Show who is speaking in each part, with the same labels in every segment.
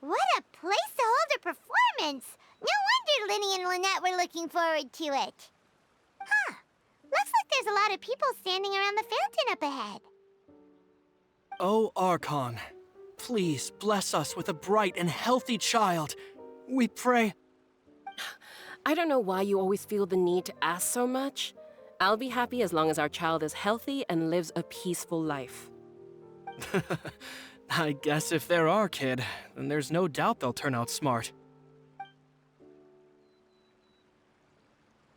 Speaker 1: What a place to hold a performance! No wonder Linny and Lynette were looking forward to it. Huh. Looks like there's a lot of people standing around the fountain up ahead.
Speaker 2: Oh, Archon, please bless us with a bright and healthy child. We pray.
Speaker 3: I don't know why you always feel the need to ask so much. I'll be happy as long as our child is healthy and lives a peaceful life.
Speaker 2: I guess if they're our kid, then there's no doubt they'll turn out smart.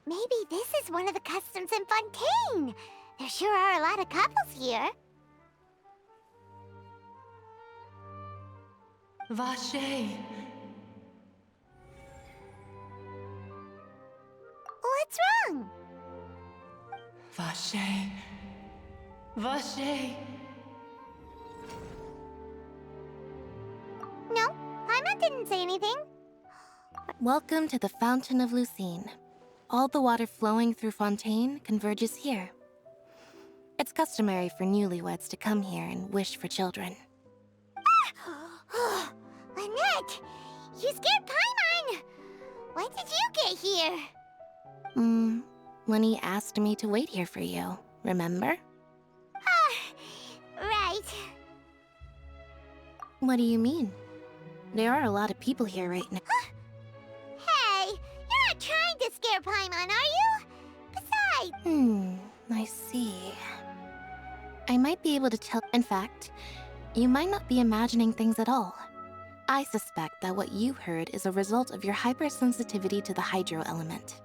Speaker 1: Maybe this is one of the customs in Fontaine. There sure are a lot of couples here.
Speaker 4: Vache.
Speaker 1: What's wrong?
Speaker 4: Vache. Vache.
Speaker 1: No, Paimon didn't say anything.
Speaker 5: Welcome to the Fountain of Lucine. All the water flowing through Fontaine converges here. It's customary for newlyweds to come here and wish for children.
Speaker 1: Lynette, you scared Paimon. When did you get here?
Speaker 5: Lenny asked me to wait here for you, remember?
Speaker 1: Right.
Speaker 5: What do you mean? There are a lot of people here right now.
Speaker 1: Hey, you're not trying to scare Paimon, are you? Besides...
Speaker 5: I see. I might be able to tell. In fact, you might not be imagining things at all. I suspect that what you heard is a result of your hypersensitivity to the hydro element.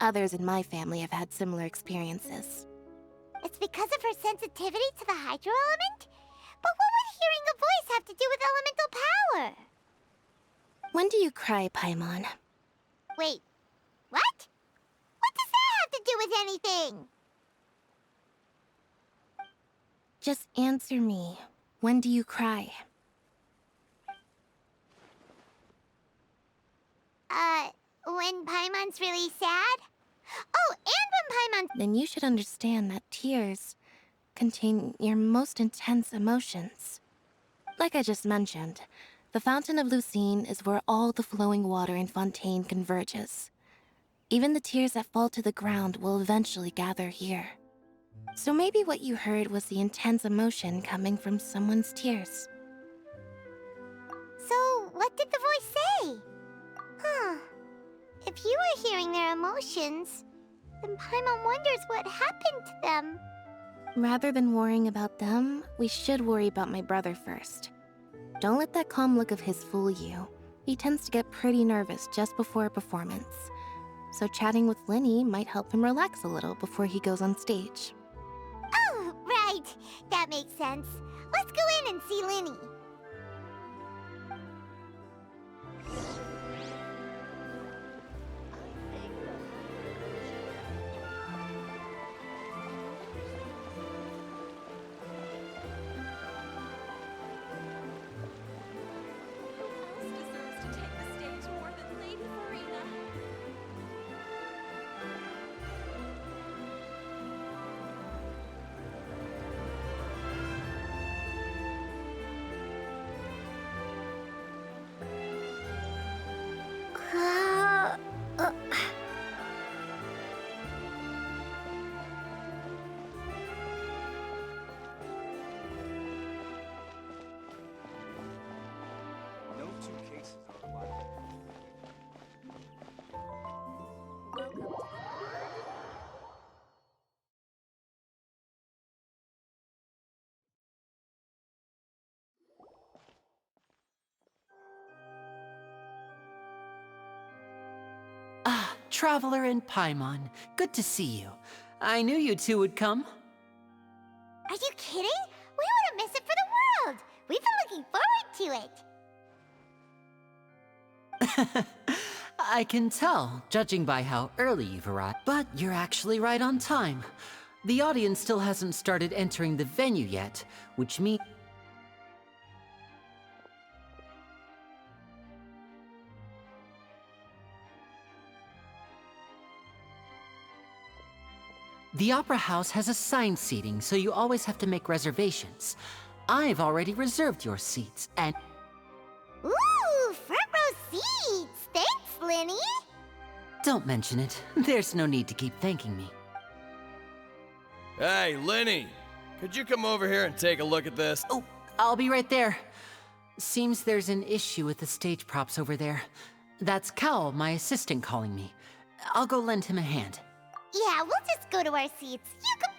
Speaker 5: Others in my family have had similar experiences.
Speaker 1: It's because of her sensitivity to the hydro element? But what would hearing a voice have to do with elemental power?
Speaker 5: When do you cry, Paimon?
Speaker 1: Wait, what? What does that have to do with anything?
Speaker 5: Just answer me. When do you cry?
Speaker 1: When Paimon's really sad? Oh, and when Paimon...
Speaker 5: Then you should understand that tears contain your most intense emotions. Like I just mentioned, the Fountain of Lucine is where all the flowing water in Fontaine converges. Even the tears that fall to the ground will eventually gather here. So maybe what you heard was the intense emotion coming from someone's tears.
Speaker 1: So, what did the voice say? Huh. If you were hearing their emotions, then Paimon wonders what happened to them.
Speaker 5: Rather than worrying about them, we should worry about my brother first. Don't let that calm look of his fool you. He tends to get pretty nervous just before a performance. So chatting with Linny might help him relax a little before he goes on stage.
Speaker 1: Oh, right. That makes sense. Let's go in and see Linny.
Speaker 2: No two cases are alike.
Speaker 6: Ah, Traveler and Paimon. Good to see you. I knew you two would come.
Speaker 1: Are you kidding? We wouldn't miss it for the world. We've been looking forward to it.
Speaker 6: I can tell, judging by how early you've arrived. But you're actually right on time. The audience still hasn't started entering the venue yet, which means... The Opera House has assigned seating, so you always have to make reservations. I've already reserved your seats, and...
Speaker 1: Ooh! Linny.
Speaker 6: Don't mention it. There's no need to keep thanking me.
Speaker 7: Hey, Linny! Could you come over here and take a look at this?
Speaker 6: Oh, I'll be right there. Seems there's an issue with the stage props over there. That's Cal, my assistant, calling me. I'll go lend him a hand.
Speaker 1: Yeah, we'll just go to our seats. You can...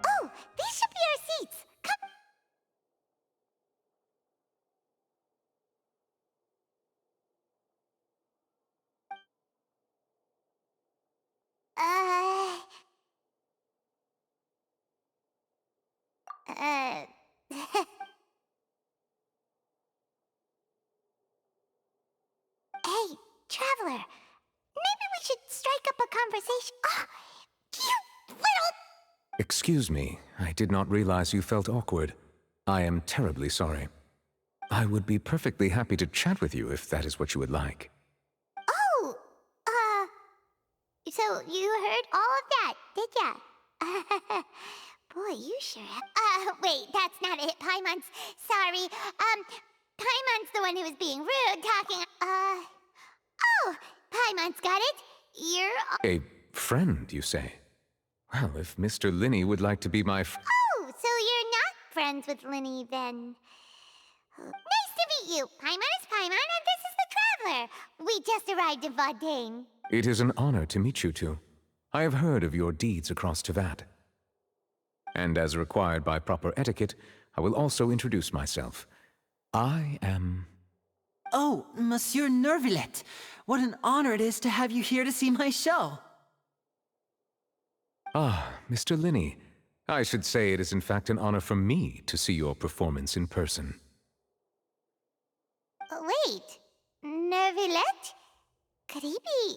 Speaker 1: Oh, these should be our seats. Come. Uh... Hey, Traveler. Maybe we should strike up a conversation. Ah, you little...
Speaker 8: Excuse me, I did not realize you felt awkward. I am terribly sorry. I would be perfectly happy to chat with you if that is what you would like.
Speaker 1: Oh, so you heard all of that, did ya? Boy, you sure have... wait, that's not it, Paimon's. Sorry. Paimon's the one who was being rude, talking... Oh, Paimon's got it. You're...
Speaker 8: A friend, you say? Well, if Mr. Linny would like to be my
Speaker 1: Oh, so you're not friends with Linny, then. Nice to meet you. Paimon is Paimon, and this is the Traveler. We just arrived in Fontaine.
Speaker 8: It is an honor to meet you two. I have heard of your deeds across Tevat. And as required by proper etiquette, I will also introduce myself. I am...
Speaker 6: Oh, Monsieur Nervillet! What an honor it is to have you here to see my show!
Speaker 8: Ah, Mr. Linny. I should say it is in fact an honor for me to see your performance in person.
Speaker 1: Wait, Nervillet? Could he be...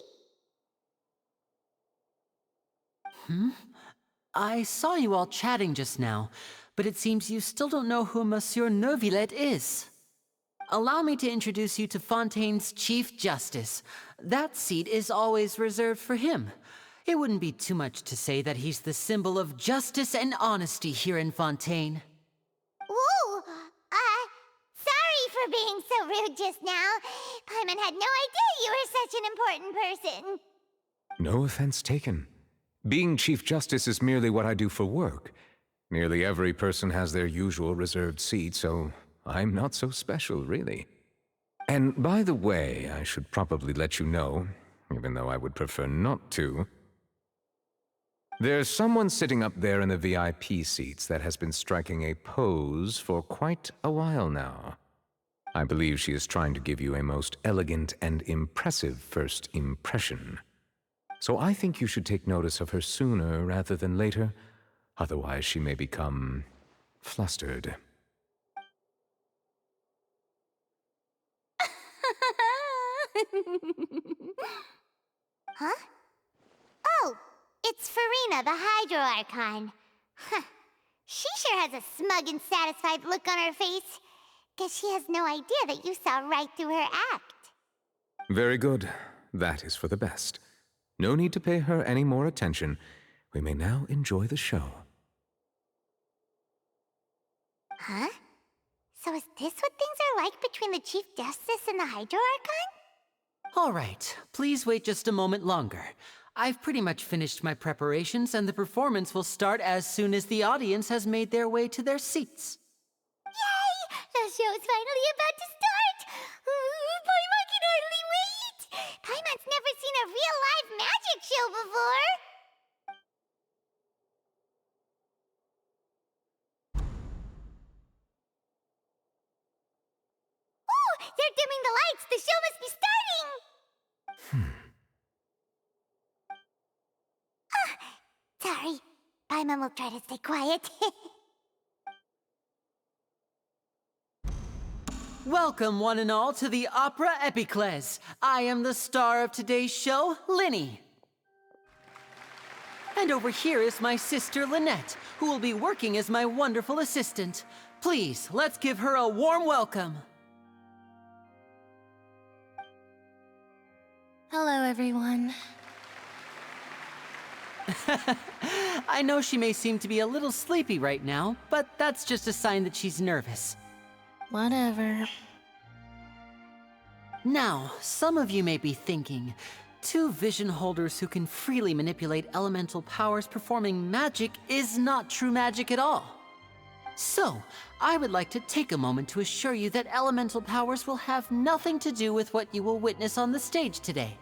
Speaker 6: I saw you all chatting just now, but it seems you still don't know who Monsieur Nervillet is. Allow me to introduce you to Fontaine's Chief Justice. That seat is always reserved for him. It wouldn't be too much to say that he's the symbol of justice and honesty here in Fontaine.
Speaker 1: Whoa! Sorry for being so rude just now. Paimon had no idea you were such an important person.
Speaker 8: No offense taken. Being Chief Justice is merely what I do for work. Nearly every person has their usual reserved seat, so I'm not so special, really. And by the way, I should probably let you know, even though I would prefer not to, there's someone sitting up there in the VIP seats that has been striking a pose for quite a while now. I believe she is trying to give you a most elegant and impressive first impression. So I think you should take notice of her sooner rather than later, otherwise she may become flustered.
Speaker 1: Huh? Oh, it's Farina, the Hydro Archon. Huh. She sure has a smug and satisfied look on her face. Guess she has no idea that you saw right through her act.
Speaker 8: Very good. That is for the best. No need to pay her any more attention. We may now enjoy the show.
Speaker 1: Huh? So is this what things are like between the Chief Justice and the Hydro Archon?
Speaker 6: All right, please wait just a moment longer. I've pretty much finished my preparations, and the performance will start as soon as the audience has made their way to their seats.
Speaker 1: Yay! The show's finally about to start! Paimon can hardly wait! They're dimming the lights. The show must be starting. Sorry. Paimon will try to stay quiet.
Speaker 6: Welcome, one and all, to the Opera Epiclese. I am the star of today's show, Linny. And over here is my sister, Lynette, who will be working as my wonderful assistant. Please, let's give her a warm welcome.
Speaker 5: Hello, everyone.
Speaker 6: I know she may seem to be a little sleepy right now, but that's just a sign that she's nervous.
Speaker 5: Whatever.
Speaker 6: Now, some of you may be thinking, two vision holders who can freely manipulate elemental powers performing magic is not true magic at all. So, I would like to take a moment to assure you that elemental powers will have nothing to do with what you will witness on the stage today.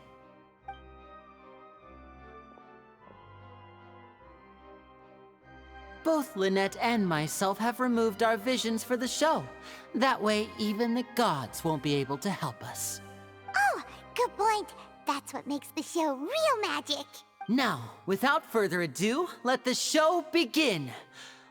Speaker 6: Both Lynette and myself have removed our visions for the show. That way, even the gods won't be able to help us.
Speaker 1: Oh, good point. That's what makes the show real magic.
Speaker 6: Now, without further ado, let the show begin.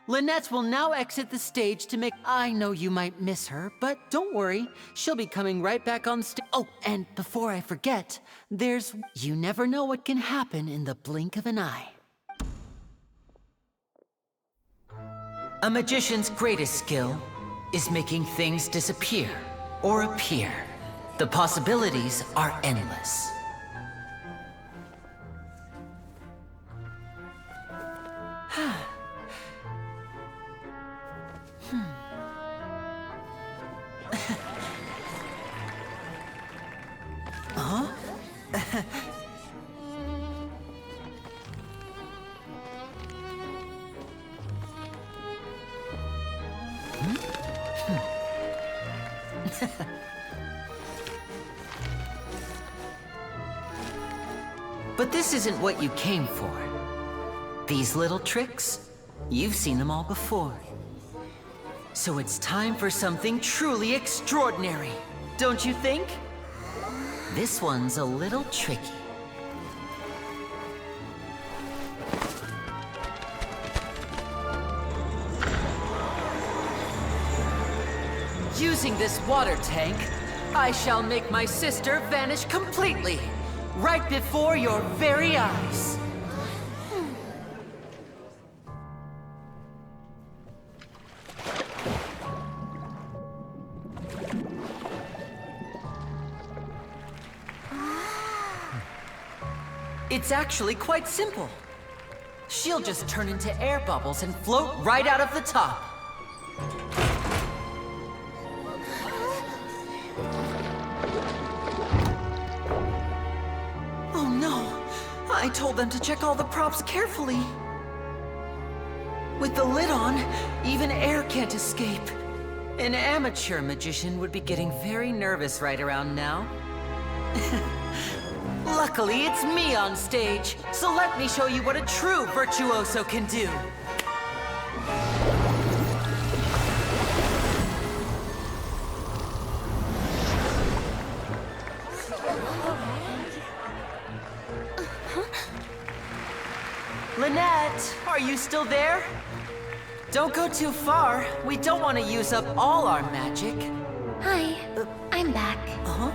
Speaker 6: Lynette will now exit the stage to make... I know you might miss her, but don't worry. She'll be coming right back on stage. Oh, and before I forget, there's... You never know what can happen in the blink of an eye. A magician's greatest skill is making things disappear or appear. The possibilities are endless. But this isn't what you came for. These little tricks, you've seen them all before. So it's time for something truly extraordinary, don't you think? This one's a little tricky. Using this water tank, I shall make my sister vanish completely, right before your very eyes. It's actually quite simple. She'll just turn into air bubbles and float right out of the top. Oh no! I told them to check all the props carefully. With the lid on, even air can't escape. An amateur magician would be getting very nervous right around now. Luckily, it's me on stage, so let me show you what a true virtuoso can do. Lynette, are you still there? Don't go too far. We don't want to use up all our magic.
Speaker 5: Hi, I'm back.
Speaker 6: Uh-huh.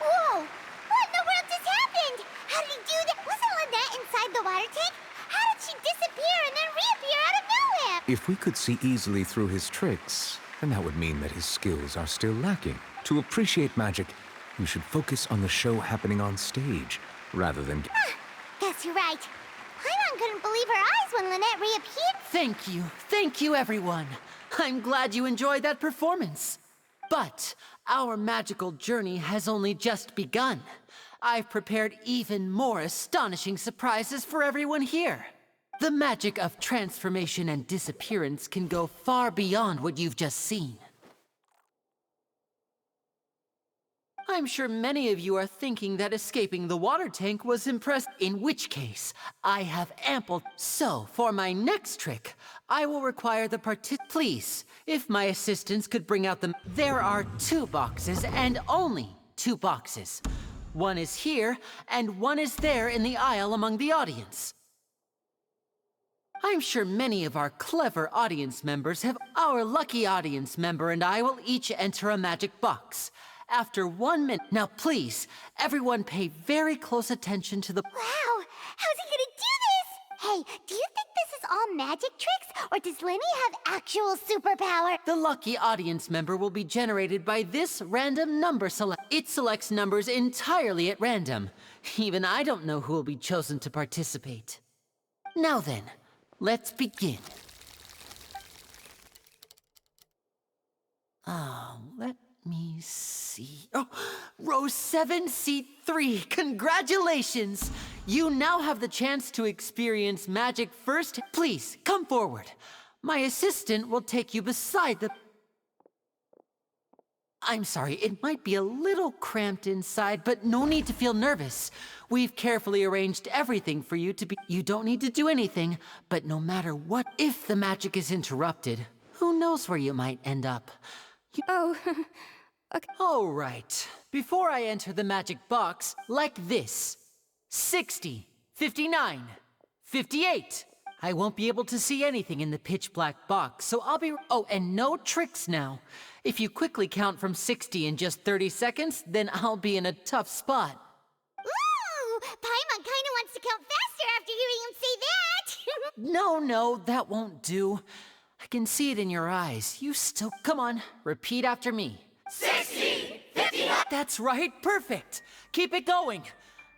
Speaker 1: Whoa! What in the world just happened? How did he do that? Wasn't Lynette inside the water tank? How did she disappear and then reappear out of nowhere?
Speaker 8: If we could see easily through his tricks, then that would mean that his skills are still lacking. To appreciate magic, you should focus on the show happening on stage, rather than...
Speaker 1: Guess you're right. Paimon couldn't believe her eyes when Lynette reappeared.
Speaker 6: Thank you, everyone. I'm glad you enjoyed that performance. But our magical journey has only just begun. I've prepared even more astonishing surprises for everyone here. The magic of transformation and disappearance can go far beyond what you've just seen. I'm sure many of you are thinking that escaping the water tank was impressive, in which case, I have ample. So, for my next trick, I will require the Please, if my assistants could bring out the. There are 2 boxes, and only 2 boxes. One is here, and one is there in the aisle among the audience. I'm sure many of our clever audience members have. Our lucky audience member and I will each enter a magic box. After 1 minute. Now please, everyone pay very close attention to the.
Speaker 1: Wow, how's he gonna do this? Hey, do you think this is all magic tricks, or does Lenny have actual superpower?
Speaker 6: The lucky audience member will be generated by this random number select. It selects numbers entirely at random. Even I don't know who will be chosen to participate. Now then, let's begin. Let me see. Oh, row 7, seat 3. Congratulations! You now have the chance to experience magic first. Please, come forward. My assistant will take you beside the. I'm sorry, it might be a little cramped inside, but no need to feel nervous. We've carefully arranged everything for you to be. You don't need to do anything, but no matter what, if the magic is interrupted, who knows where you might end up.
Speaker 3: Oh, okay.
Speaker 6: All right. Before I enter the magic box, like this. 60, 59, 58. I won't be able to see anything in the pitch black box, so I'll be. Oh, and no tricks now. If you quickly count from 60 in just 30 seconds, then I'll be in a tough spot.
Speaker 1: Ooh, Paimon kinda wants to count faster after hearing him say that.
Speaker 6: No, that won't do. I can see it in your eyes. You still. Come on, repeat after me.
Speaker 7: 60, 59.
Speaker 6: That's right, perfect. Keep it going.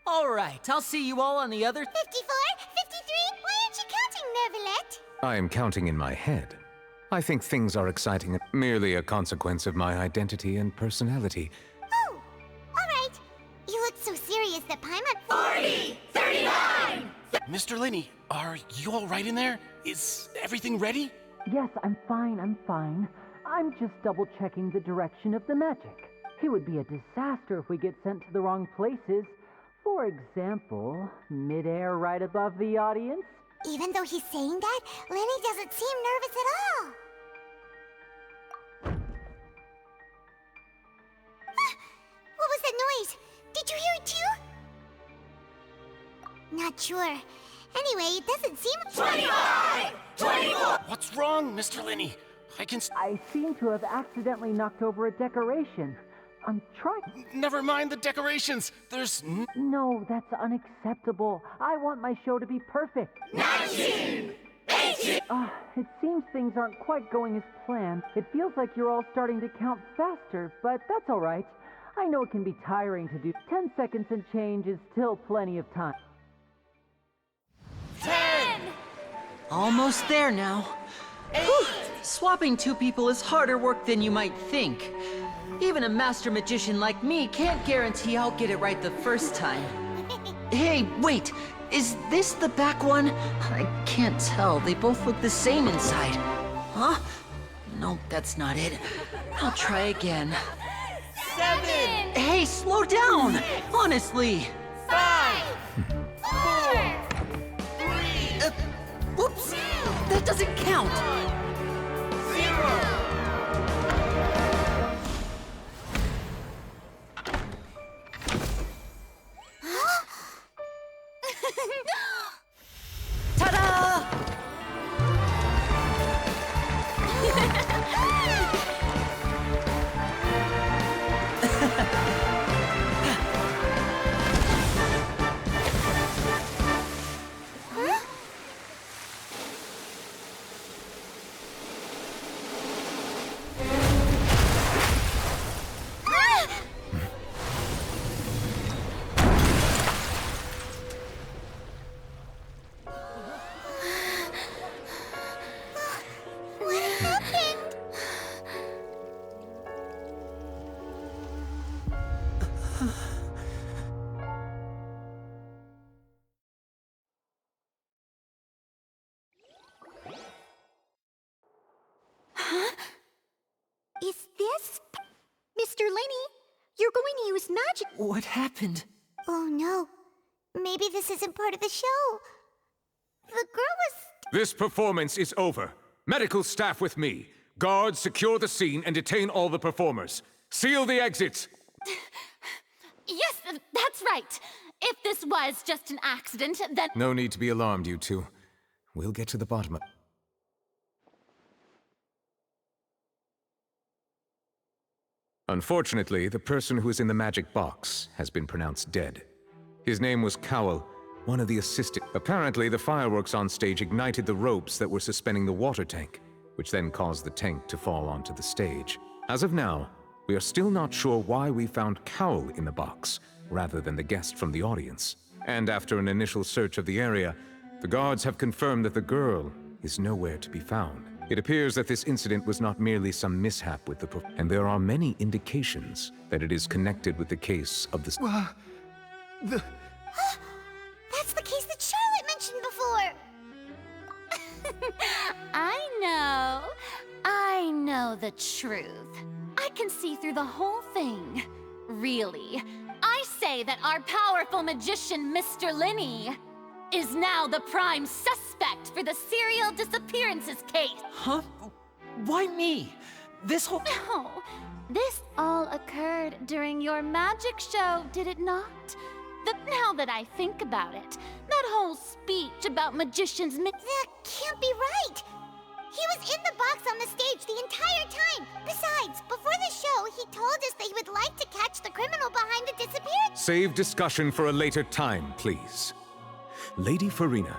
Speaker 6: All right, I'll see you all on the other.
Speaker 1: 54, 53, why aren't you counting, Nervalet?
Speaker 8: I am counting in my head. I think things are exciting, merely a consequence of my identity and personality.
Speaker 1: Oh, alright. You look so serious that Paimon.
Speaker 7: 40, 39. Mr. Linney, are you all right in there? Is everything ready?
Speaker 6: Yes, I'm fine. I'm just double-checking the direction of the magic. It would be a disaster if we get sent to the wrong places. For example, midair right above the audience.
Speaker 1: Even though he's saying that, Lenny doesn't seem nervous at all. What was that noise? Did you hear it too? Not sure. Anyway, it doesn't seem.
Speaker 7: 25, 24. What's wrong, Mr. Linney?
Speaker 6: I seem to have accidentally knocked over a decoration. I'm trying.
Speaker 7: Never mind the decorations. There's.
Speaker 6: No, that's unacceptable. I want my show to be perfect.
Speaker 7: 19, 18.
Speaker 6: It seems things aren't quite going as planned. It feels like you're all starting to count faster, but that's all right. I know it can be tiring to do. 10 seconds and change is still plenty of time.
Speaker 7: 10.
Speaker 6: Almost there now. Whew. Swapping 2 people is harder work than you might think. Even a master magician like me can't guarantee I'll get it right the first time. Hey, wait! Is this the back one? I can't tell. They both look the same inside. Huh? No, that's not it. I'll try again.
Speaker 7: 7.
Speaker 6: Hey, slow down! Honestly!
Speaker 7: 5, 4, 3,
Speaker 6: Whoops! That doesn't count!
Speaker 7: 0.
Speaker 6: Ta-da!
Speaker 1: Is this... Mr. Linney, you're going to use magic...
Speaker 6: What happened?
Speaker 1: Oh no. Maybe this isn't part of the show. The girl was...
Speaker 8: This performance is over. Medical staff with me. Guards, secure the scene and detain all the performers. Seal the exits.
Speaker 9: Yes, that's right. If this was just an accident, then...
Speaker 8: No need to be alarmed, you two. We'll get to the bottom of... Unfortunately, the person who is in the magic box has been pronounced dead. His name was Cowell, one of the assistants. Apparently, the fireworks on stage ignited the ropes that were suspending the water tank, which then caused the tank to fall onto the stage. As of now, we are still not sure why we found Cowell in the box, rather than the guest from the audience. And after an initial search of the area, the guards have confirmed that the girl is nowhere to be found. It appears that this incident was not merely some mishap with and there are many indications that it is connected with the case of the...
Speaker 1: That's the case that Charlotte mentioned before!
Speaker 9: I know the truth. I can see through the whole thing. Really. I say that our powerful magician, Mr. Linney, is now the prime suspect for the serial disappearances case.
Speaker 6: Huh? Why me? This whole...
Speaker 9: No, this all occurred during your magic show, did it not? Now that I think about it, that whole speech about magicians...
Speaker 1: That can't be right! He was in the box on the stage the entire time! Besides, before the show, he told us that he would like to catch the criminal behind the disappearance...
Speaker 8: Save discussion for a later time, please. Lady Farina,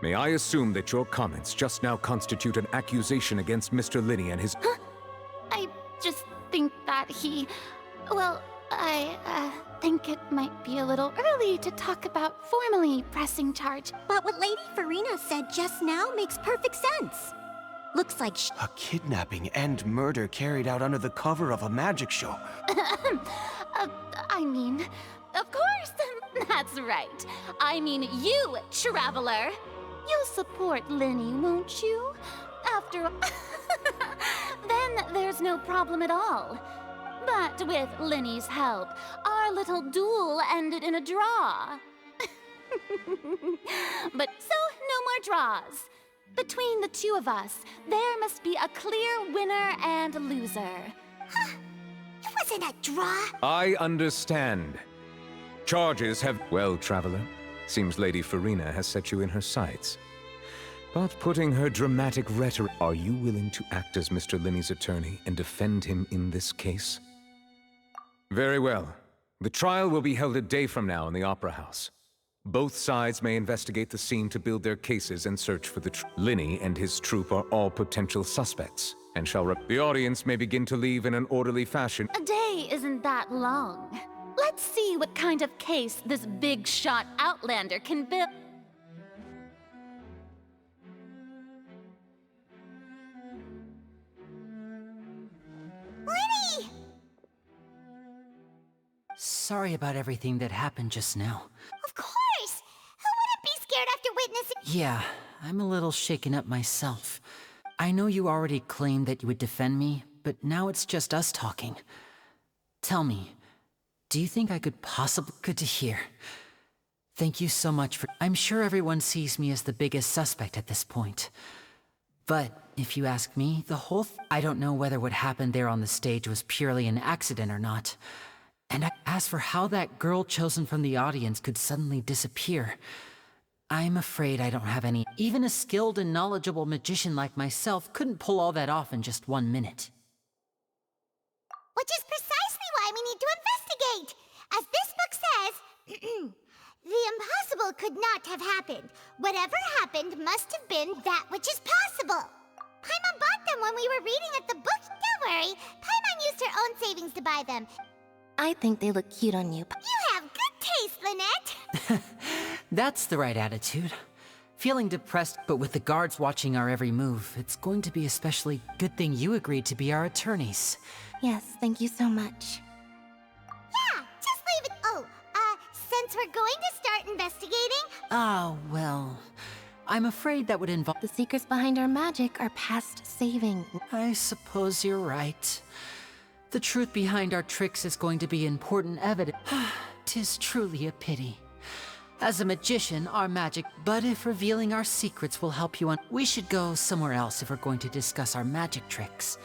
Speaker 8: may I assume that your comments just now constitute an accusation against Mr. Linney and his...
Speaker 9: Huh? I just think that he... Well, I think it might be a little early to talk about formally pressing charge.
Speaker 1: But what Lady Farina said just now makes perfect sense. Looks like
Speaker 7: A kidnapping and murder carried out under the cover of a magic show.
Speaker 9: I mean, of course, that's right. I mean you, traveler. You'll support Linney, won't you? After then there's no problem at all. But with Linney's help, our little duel ended in a draw. But so, no more draws. Between the two of us, there must be a clear winner and loser.
Speaker 1: Huh? It wasn't a draw.
Speaker 8: I understand. Charges have... Well, Traveler, seems Lady Farina has set you in her sights. But putting her dramatic rhetoric... Are you willing to act as Mr. Linney's attorney and defend him in this case? Very well. The trial will be held a day from now in the Opera House. Both sides may investigate the scene to build their cases and search for the Linney and his troupe are all potential suspects, and the audience may begin to leave in an orderly fashion.
Speaker 9: A day isn't that long. Let's see what kind of case this big-shot outlander can build.
Speaker 1: Linney!
Speaker 6: Sorry about everything that happened just now.
Speaker 1: Of course! Who wouldn't be scared after witnessing...
Speaker 6: Yeah, I'm a little shaken up myself. I know you already claimed that you would defend me, but now it's just us talking. Tell me, do you think I could possibly... Good to hear. Thank you so much for... I'm sure everyone sees me as the biggest suspect at this point. But if you ask me, the whole... I don't know whether what happened there on the stage was purely an accident or not. And as for how that girl chosen from the audience could suddenly disappear, I'm afraid I don't have any... Even a skilled and knowledgeable magician like myself couldn't pull all that off in just 1 minute.
Speaker 1: Which is precisely why we need to investigate! As this book says, the impossible could not have happened. Whatever happened must have been that which is possible. Paimon bought them when we were reading at the book. Don't worry, Paimon used her own savings to buy them.
Speaker 5: I think they look cute on you.
Speaker 1: You have good taste, Lynette!
Speaker 6: That's the right attitude. Feeling depressed, but with the guards watching our every move, it's going to be especially good thing you agreed to be our attorneys.
Speaker 5: Yes, thank you so much.
Speaker 1: Yeah, just since we're going to start investigating...
Speaker 6: Ah, well, I'm afraid that would involve...
Speaker 5: The secrets behind our magic are past saving.
Speaker 6: I suppose you're right. The truth behind our tricks is going to be important evidence. 'Tis truly a pity. As a magician, our magic, but if revealing our secrets will help you we should go somewhere else if we're going to discuss our magic tricks.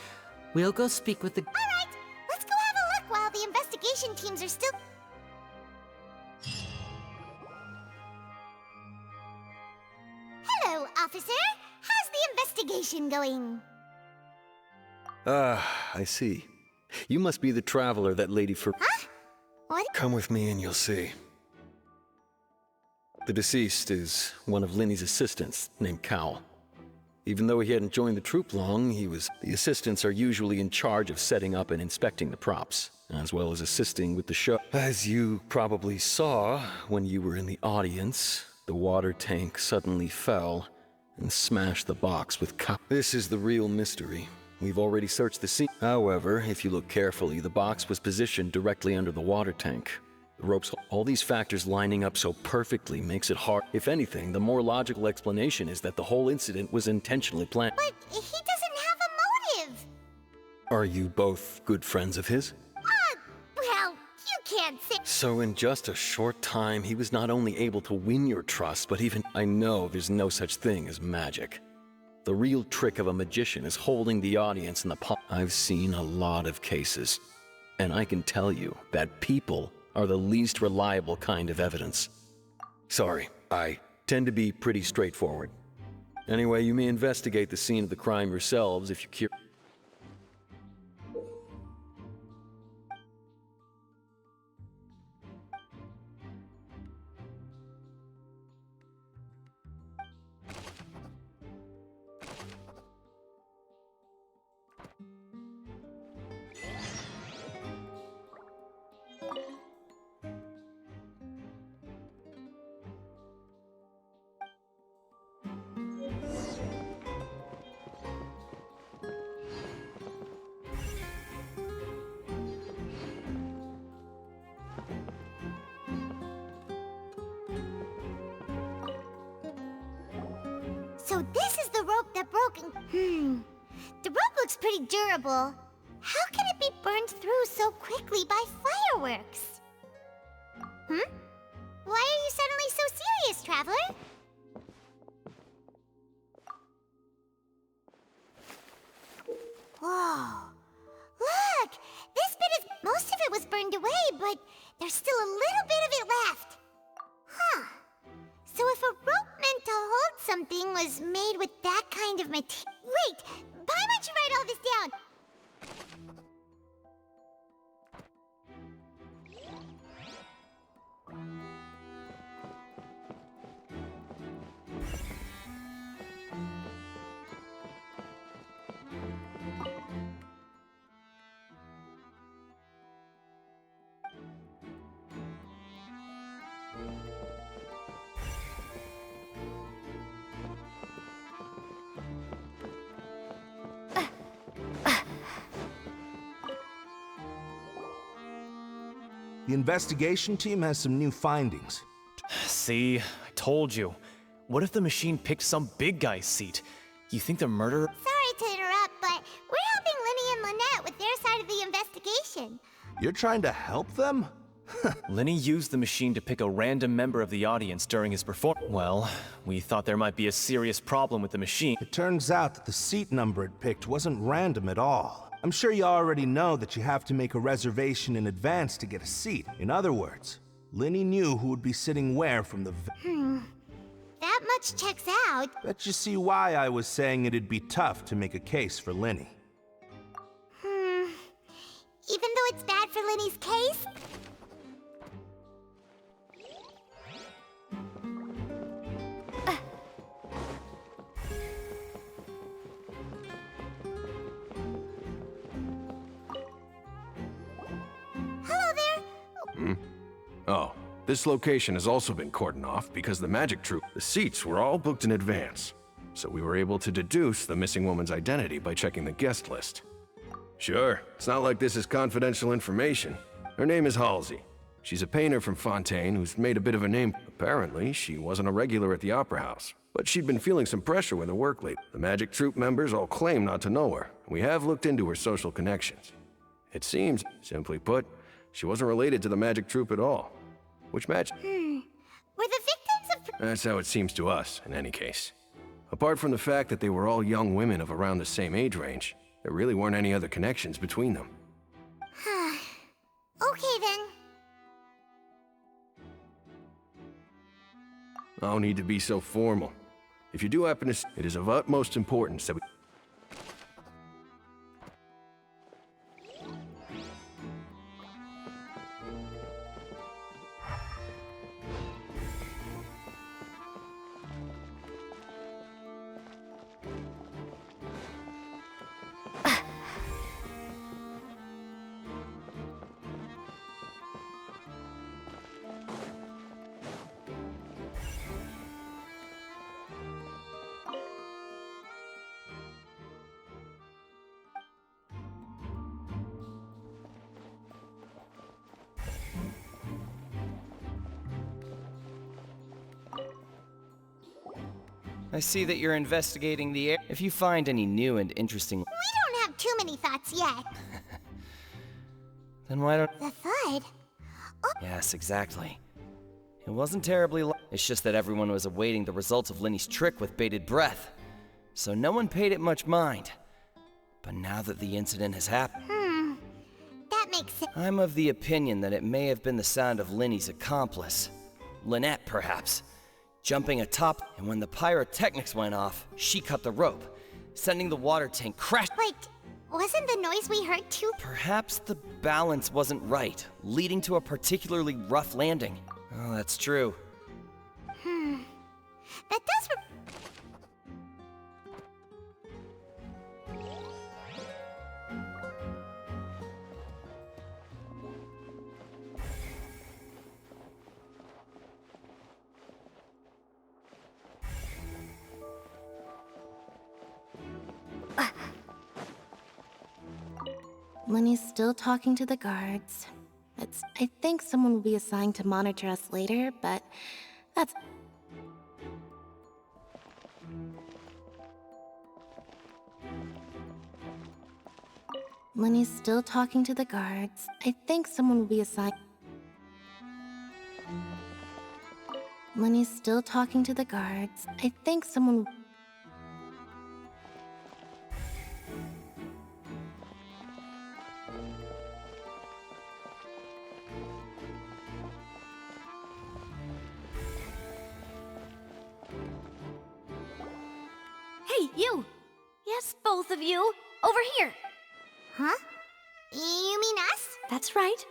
Speaker 6: We'll go speak with the...
Speaker 1: All right, let's go have a look while the investigation teams are still... Hello, officer. How's the investigation going?
Speaker 10: I see. You must be the traveler that lady for...
Speaker 1: Huh? What?
Speaker 10: Come with me and you'll see. The deceased is one of Linny's assistants, named Cal. Even though he hadn't joined the troupe long, The assistants are usually in charge of setting up and inspecting the props, as well as assisting with the show. As you probably saw when you were in the audience, the water tank suddenly fell and smashed the box with Cal. This is the real mystery. We've already searched the scene. However, if you look carefully, the box was positioned directly under the water tank. The ropes, all these factors lining up so perfectly makes it hard. If anything, the more logical explanation is that the whole incident was intentionally planned.
Speaker 1: But he doesn't have a motive.
Speaker 10: Are you both good friends of his?
Speaker 1: Well, you can't say...
Speaker 10: So in just a short time, he was not only able to win your trust, but even... I know there's no such thing as magic. The real trick of a magician is holding the audience in the palm. I've seen a lot of cases, and I can tell you that people are the least reliable kind of evidence. Sorry, I tend to be pretty straightforward. Anyway, you may investigate the scene of the crime yourselves if you're curious.
Speaker 1: So this is the rope that broke and... The rope looks pretty durable. How can it be burned through so quickly by fireworks? Why are you suddenly so serious, Traveler? Whoa. Look! This bit is... Most of it was burned away, but there's still a little bit of it left. Huh. So if a rope meant to hold something was made with that kind of material... Wait! Why don't you write all this down?
Speaker 11: The investigation team has some new findings.
Speaker 12: See, I told you. What if the machine picked some big guy's seat? You think the murderer...
Speaker 1: Sorry to interrupt, but we're helping Linny and Lynette with their side of the investigation.
Speaker 11: You're trying to help them?
Speaker 12: Linny used the machine to pick a random member of the audience during his performance. Well, we thought there might be a serious problem with the machine.
Speaker 11: It turns out that the seat number it picked wasn't random at all. I'm sure you already know that you have to make a reservation in advance to get a seat. In other words, Linny knew who would be sitting where from the...
Speaker 1: That much checks out.
Speaker 11: Bet you see why I was saying it'd be tough to make a case for Linny.
Speaker 1: Even though it's bad for Linny's case?
Speaker 13: Oh, this location has also been cordoned off because the magic troupe, the seats were all booked in advance. So we were able to deduce the missing woman's identity by checking the guest list. Sure, it's not like this is confidential information. Her name is Halsey. She's a painter from Fontaine who's made a bit of a name. Apparently, she wasn't a regular at the Opera House, but she'd been feeling some pressure with her work lately. The Magic Troupe members all claim not to know her. We have looked into her social connections. It seems, simply put, she wasn't related to the Magic Troupe at all. Which match?
Speaker 1: Were the victims of...
Speaker 13: That's how it seems to us, in any case. Apart from the fact that they were all young women of around the same age range, there really weren't any other connections between them.
Speaker 1: Okay then.
Speaker 13: No need to be so formal. If you do happen to, it is of utmost importance that we...
Speaker 12: I see that you're investigating the air. If you find any new and interesting...
Speaker 1: We don't have too many thoughts yet.
Speaker 12: Then why don't...
Speaker 1: The thud?
Speaker 12: Yes, exactly. It wasn't terribly It's just that everyone was awaiting the results of Linny's trick with bated breath. So no one paid it much mind. But now that the incident has happened...
Speaker 1: That makes sense.
Speaker 12: I'm of the opinion that it may have been the sound of Linny's accomplice. Lynette, perhaps. Jumping atop, and when the pyrotechnics went off, she cut the rope, sending the water tank crash.
Speaker 1: Wait, wasn't the noise we heard too?
Speaker 12: Perhaps the balance wasn't right, leading to a particularly rough landing. Oh, that's true.
Speaker 1: That does...
Speaker 5: Lenny's still talking to the guards. I think someone will be assigned to monitor us later, but that's... Lenny's still talking to the guards. I think someone will be assigned... Lenny's still talking to the guards. I think someone...
Speaker 9: Hey, you! Yes, both of you! Over here!
Speaker 1: Huh? You mean us?
Speaker 9: That's right.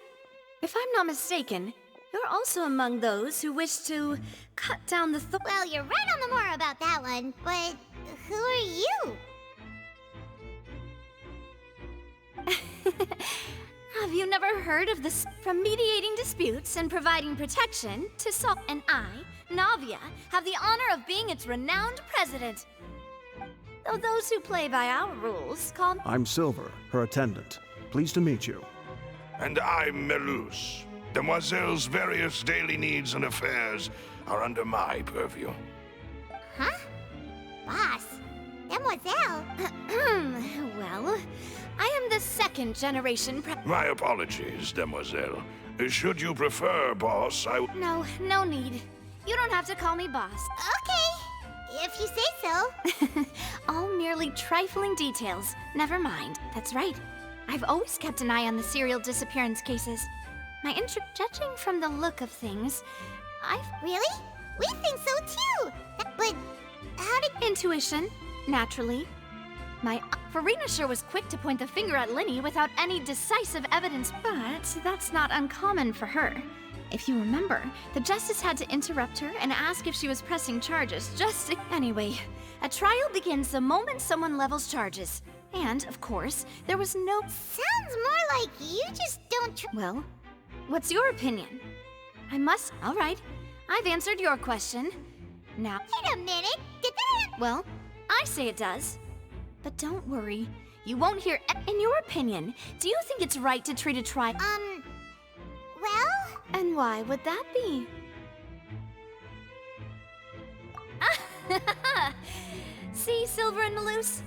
Speaker 9: If I'm not mistaken, you're also among those who wish to cut down the
Speaker 1: Well, you're right on the more about that one, but who are you?
Speaker 9: Have you never heard of this? From mediating disputes and providing protection to solve, and I, Navia, have the honor of being its renowned president. Though those who play by our rules call...
Speaker 14: I'm Silver, her attendant. Pleased to meet you.
Speaker 15: And I'm Melus. Demoiselle's various daily needs and affairs are under my purview.
Speaker 1: Huh? Boss? Demoiselle?
Speaker 9: Well, I am the second generation
Speaker 15: My apologies, Demoiselle. Should you prefer, boss,
Speaker 9: No, no need. You don't have to call me boss.
Speaker 1: Okay, if you say so.
Speaker 9: All merely trifling details. Never mind. That's right. I've always kept an eye on the serial disappearance cases. Judging from the look of things,
Speaker 1: Really? We think so too! But how did...
Speaker 9: Intuition, naturally. Farina sure was quick to point the finger at Linny without any decisive evidence, but that's not uncommon for her. If you remember, the Justice had to interrupt her and ask if she was pressing charges Anyway, a trial begins the moment someone levels charges. And, of course, there was no...
Speaker 1: Sounds more like you just don't...
Speaker 9: Well, what's your opinion? All right, I've answered your question. Now...
Speaker 1: Wait a minute, did that...
Speaker 9: Well, I say it does. But don't worry, you won't hear... In your opinion, do you think it's right to treat a trial...
Speaker 1: Well...
Speaker 9: And why would that be? See, Silver and Maloose?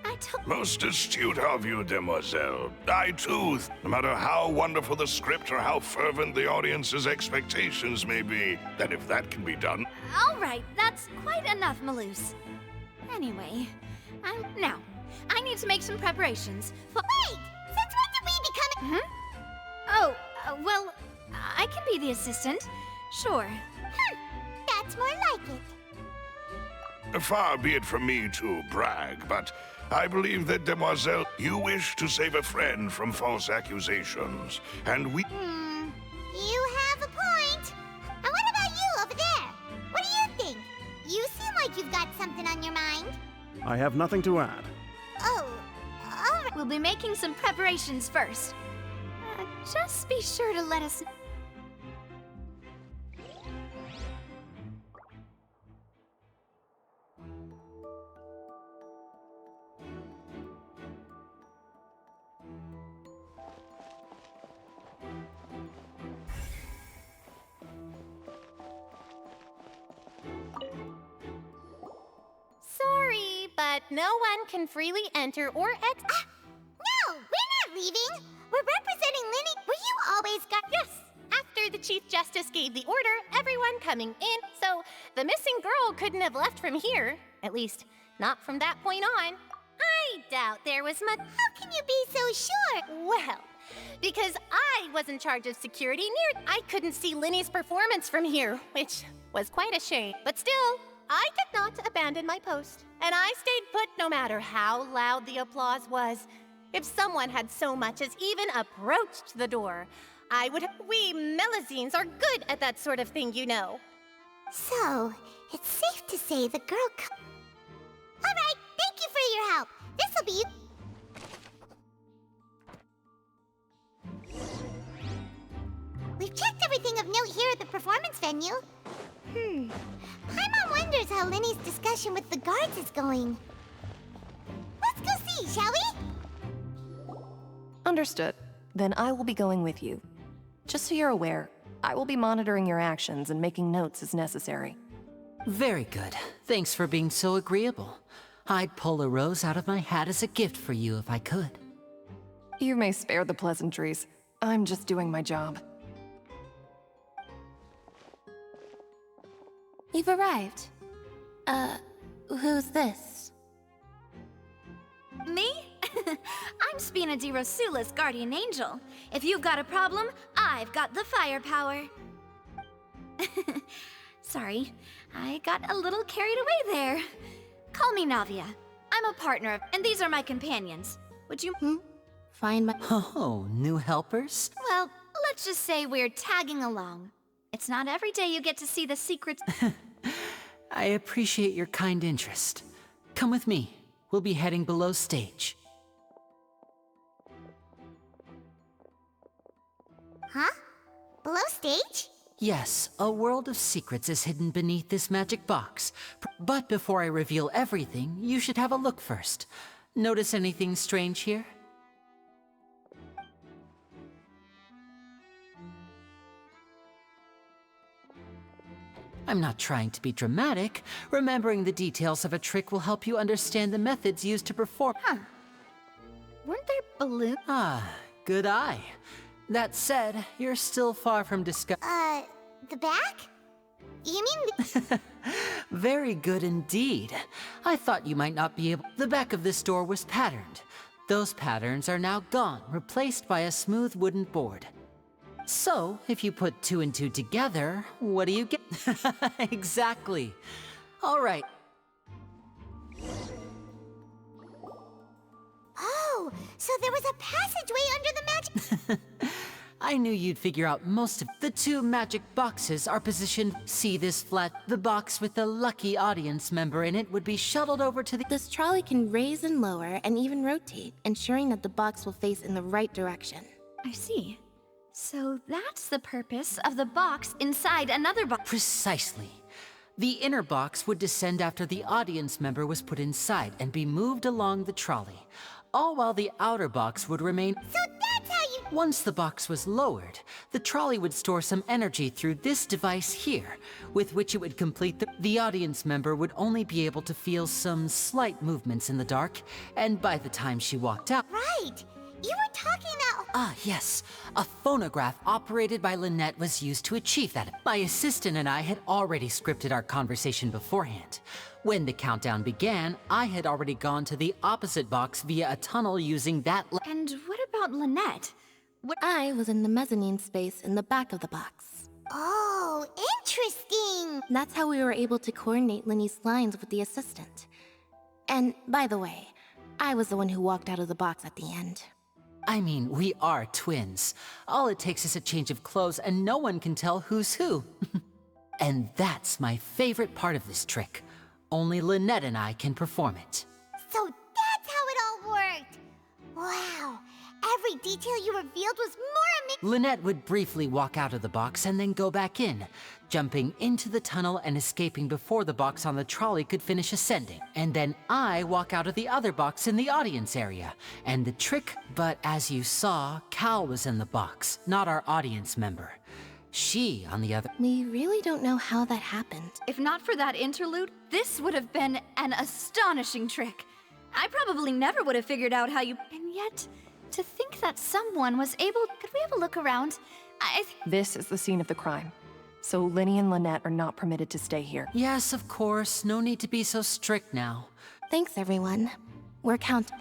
Speaker 9: I told—
Speaker 15: Most astute of you, demoiselle. I too, no matter how wonderful the script or how fervent the audience's expectations may be, that if that can be done.
Speaker 9: All right, that's quite enough, Maloose. Anyway, now, I need to make some preparations for—
Speaker 1: Wait! Since when did we become—
Speaker 9: Oh, well, I can be the assistant. Sure.
Speaker 1: That's more like it.
Speaker 15: Far be it from me to brag, but I believe that, demoiselle, you wish to save a friend from false accusations, and we—
Speaker 1: You have a point. And what about you over there? What do you think? You seem like you've got something on your mind.
Speaker 14: I have nothing to add.
Speaker 1: Oh, all right.
Speaker 9: We'll be making some preparations first. Just be sure to let us—
Speaker 16: Sorry, but no one can freely enter or
Speaker 1: No, we're not leaving. We're representing Linny. Were you always got—
Speaker 16: Yes, after the Chief Justice gave the order, everyone coming in, so the missing girl couldn't have left from here. At least, not from that point on. I doubt there was much—
Speaker 1: How can you be so sure?
Speaker 16: Well, because I was in charge of security I couldn't see Linny's performance from here, which was quite a shame. But still, I did not abandon my post, and I stayed put no matter how loud the applause was. If someone had so much as even approached the door, I would— We Melazines are good at that sort of thing, you know.
Speaker 1: So, it's safe to say the girl All right, thank you for your help. This'll be— We've checked everything of note here at the performance venue. Paimon wonders how Linny's discussion with the guards is going. Let's go see, shall we?
Speaker 17: Understood. Then I will be going with you. Just so you're aware, I will be monitoring your actions and making notes as necessary.
Speaker 6: Very good. Thanks for being so agreeable. I'd pull a rose out of my hat as a gift for you if I could.
Speaker 17: You may spare the pleasantries. I'm just doing my job.
Speaker 5: You've arrived. Who's this?
Speaker 9: Me? I'm Spina di Rosula's guardian angel. If you've got a problem, I've got the firepower. Sorry, I got a little carried away there. Call me Navia. I'm a partner, and these are my companions. Would you—
Speaker 5: Find my—
Speaker 6: Oh, new helpers?
Speaker 9: Well, let's just say we're tagging along. It's not every day you get to see the secrets—
Speaker 6: I appreciate your kind interest. Come with me. We'll be heading below stage.
Speaker 1: Huh? Below stage?
Speaker 6: Yes, a world of secrets is hidden beneath this magic box. But before I reveal everything, you should have a look first. Notice anything strange here? I'm not trying to be dramatic. Remembering the details of a trick will help you understand the methods used to perform.
Speaker 9: Weren't there balloons?
Speaker 6: Ah, good eye. That said, you're still far from
Speaker 1: The back? You mean
Speaker 6: Very good indeed. I thought you might not be able— The back of this door was patterned. Those patterns are now gone, replaced by a smooth wooden board. So, if you put 2 and 2 together, what do you get? Exactly. All right.
Speaker 1: Oh, so there was a passageway under the magic—
Speaker 6: I knew you'd figure out most of— The 2 magic boxes are positioned— See this flat— The box with the lucky audience member in it would be shuttled over to the—
Speaker 5: This trolley can raise and lower and even rotate, ensuring that the box will face in the right direction.
Speaker 9: I see. So that's the purpose of the box inside another box.
Speaker 6: Precisely. The inner box would descend after the audience member was put inside and be moved along the trolley, all while the outer box would remain—
Speaker 1: So that's how you
Speaker 6: Once the box was lowered, the trolley would store some energy through this device here, with which it would complete the audience member would only be able to feel some slight movements in the dark, and by the time she walked out...
Speaker 1: Right! You were talking about...
Speaker 6: Ah, yes. A phonograph operated by Lynette was used to achieve that. My assistant and I had already scripted our conversation beforehand. When the countdown began, I had already gone to the opposite box via a tunnel using that...
Speaker 9: And what about Lynette?
Speaker 5: I was in the mezzanine space in the back of the box.
Speaker 1: Oh, interesting!
Speaker 5: That's how we were able to coordinate Linny's lines with the assistant. And, by the way, I was the one who walked out of the box at the end.
Speaker 6: I mean, we are twins. All it takes is a change of clothes and no one can tell who's who. And that's my favorite part of this trick. Only Lynette and I can perform it.
Speaker 1: So that's how it all worked! Wow! Every detail you revealed was more amazing!
Speaker 6: Lynette would briefly walk out of the box and then go back in, jumping into the tunnel and escaping before the box on the trolley could finish ascending. And then I walk out of the other box in the audience area. And the trick, but as you saw, Cal was in the box, not our audience member. She, on the other...
Speaker 5: We really don't know how that happened.
Speaker 9: If not for that interlude, this would have been an astonishing trick. I probably never would have figured out how you... And yet, to think that someone was able... Could we have a look around?
Speaker 17: This is the scene of the crime. So Linny and Lynette are not permitted to stay here.
Speaker 6: Yes, of course. No need to be so strict now.
Speaker 5: Thanks, everyone. We're counting.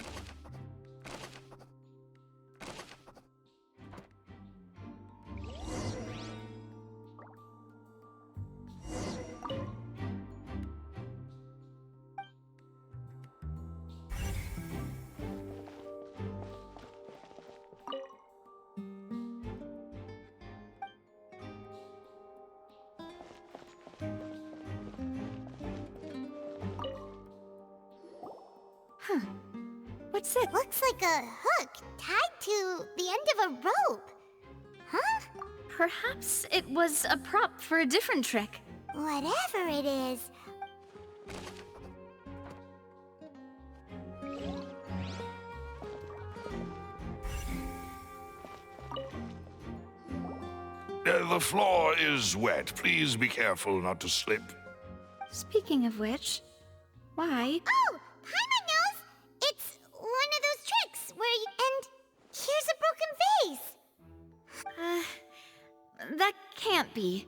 Speaker 1: What's it? Looks like a hook tied to the end of a rope. Huh?
Speaker 9: Perhaps it was a prop for a different trick.
Speaker 1: Whatever it is.
Speaker 15: The floor is wet. Please be careful not to slip.
Speaker 9: Speaking of which, why?
Speaker 1: Oh! Paimon knows! It's one of those tricks where you... And here's a broken vase!
Speaker 9: That can't be.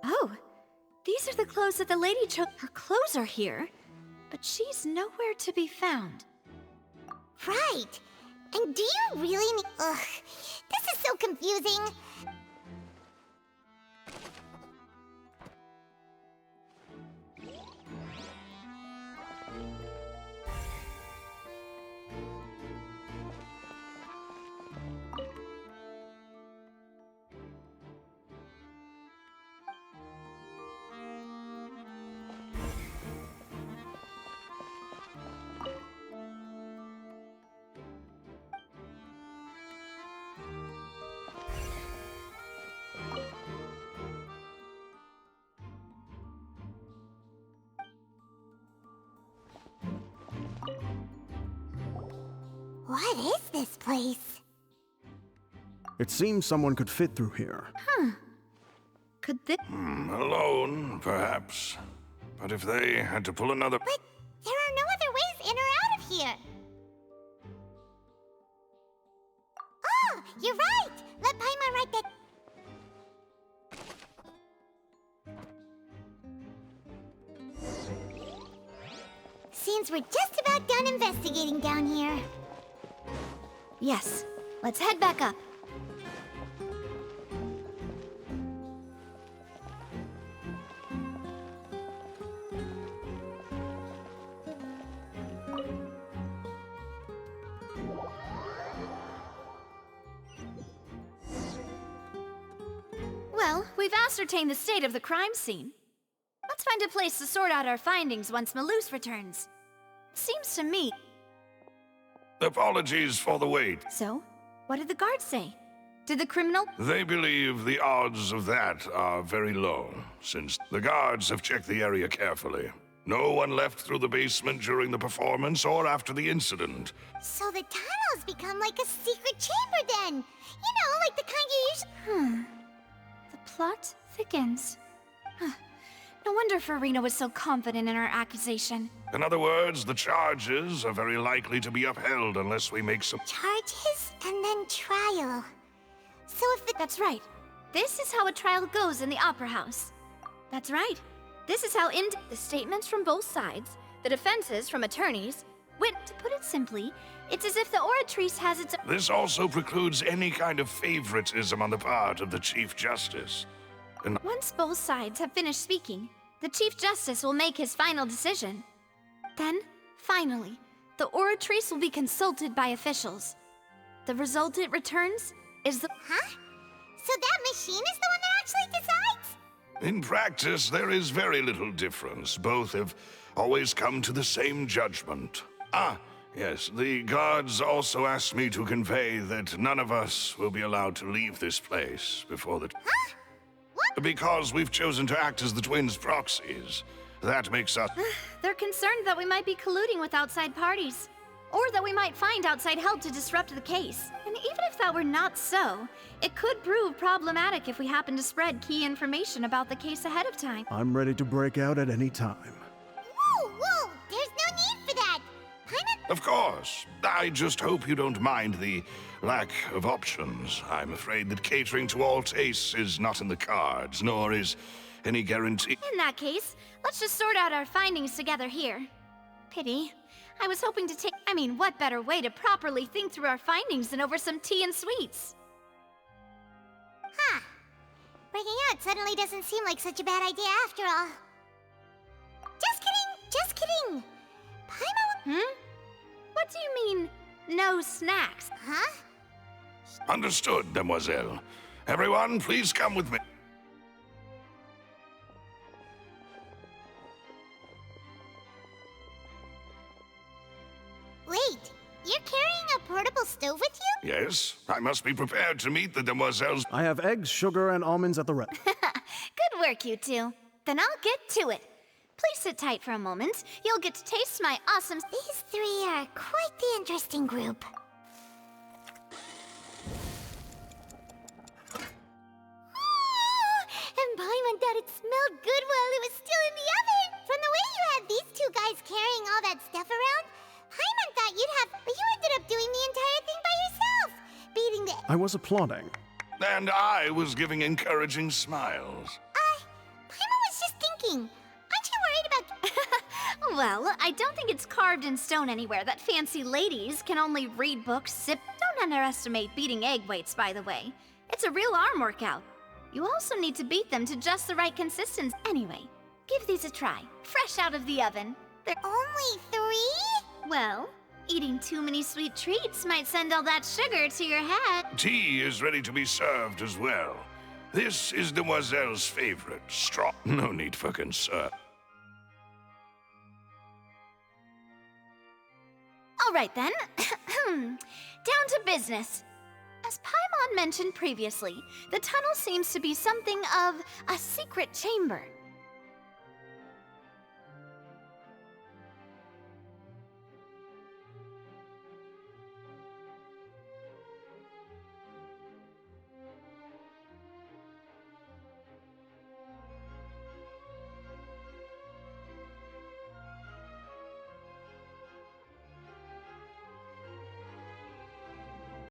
Speaker 9: Oh, these are the clothes that the lady took. Her clothes are here, but she's nowhere to be found.
Speaker 1: Right! And do you really need... Ugh, this is so confusing. What is this place?
Speaker 14: It seems someone could fit through here.
Speaker 9: Huh. Could this...
Speaker 15: Alone, perhaps. But if they had to pull another...
Speaker 1: But there are no other ways in or out of here. Oh, you're right! Let Paimon write that... Seems we're just about done investigating down here.
Speaker 9: Yes, let's head back up. Well, we've ascertained the state of the crime scene. Let's find a place to sort out our findings once Malus returns. Seems to me...
Speaker 15: Apologies for the wait.
Speaker 9: So, what did the guards say? Did the criminal?
Speaker 15: They believe the odds of that are very low, since the guards have checked the area carefully. No one left through the basement during the performance or after the incident.
Speaker 1: So the tunnels become like a secret chamber then. You know, like the kind you usually...
Speaker 9: The plot thickens. No wonder Farina was so confident in her accusation.
Speaker 15: In other words, the charges are very likely to be upheld unless we make some...
Speaker 1: Charges and then trial. So if the...
Speaker 9: That's right. This is how a trial goes in the Opera House. That's right. This is how the statements from both sides, the defenses from attorneys, to put it simply, it's as if the Oratrice has its...
Speaker 15: This also precludes any kind of favoritism on the part of the Chief Justice. And
Speaker 9: Once both sides have finished speaking, the Chief Justice will make his final decision. Then, finally, the Oratrice will be consulted by officials. The result it returns is the...
Speaker 1: Huh? So that machine is the one that actually decides?
Speaker 15: in practice, there is very little difference. Both have always come to the same judgment. Ah, yes, the guards also asked me to convey that none of us will be allowed to leave this place before the...
Speaker 1: Huh? What?
Speaker 15: Because we've chosen to act as the twins' proxies. That makes us...
Speaker 9: They're concerned that we might be colluding with outside parties, or that we might find outside help to disrupt the case. And even if that were not so, it could prove problematic if we happen to spread key information about the case ahead of time.
Speaker 14: I'm ready to break out at any time.
Speaker 1: Whoa, whoa! There's no need for that!
Speaker 15: Of course. I just hope you don't mind the lack of options. I'm afraid that catering to all tastes is not in the cards, nor is any guarantee...
Speaker 9: In that case, let's just sort out our findings together here. Pity. I was hoping to take... what better way to properly think through our findings than over some tea and sweets?
Speaker 1: Huh. Breaking out suddenly doesn't seem like such a bad idea after all. Just kidding! Just kidding! Paimon...
Speaker 9: What do you mean, no snacks?
Speaker 1: Huh?
Speaker 15: Understood, Demoiselle. Everyone, please come with me.
Speaker 1: Wait, you're carrying a portable stove with you?
Speaker 15: Yes, I must be prepared to meet the demoiselles.
Speaker 14: I have eggs, sugar, and almonds at the ready.
Speaker 9: Good work, you two. Then I'll get to it. Please sit tight for a moment. You'll get to taste my awesome...
Speaker 1: These three are quite the interesting group. And Paimon thought it smelled good while it was still in the oven. From the way you had these two guys carrying all that stuff around, Paimon thought you'd have... But you ended up doing the entire thing by yourself. Beating the...
Speaker 14: I was applauding.
Speaker 15: And I was giving encouraging smiles.
Speaker 1: Paimon was just thinking... Aren't you worried about...
Speaker 9: Well, I don't think it's carved in stone anywhere that fancy ladies can only read books, sip... Don't underestimate beating egg weights, by the way. It's a real arm workout. You also need to beat them to just the right consistency. Anyway, give these a try. Fresh out of the oven. They're...
Speaker 1: Only 3?
Speaker 9: Well, eating too many sweet treats might send all that sugar to your head.
Speaker 15: Tea is ready to be served as well. This is Demoiselle's favorite, strong. No need for concern.
Speaker 9: All right then. Down to business. As Paimon mentioned previously, the tunnel seems to be something of a secret chamber.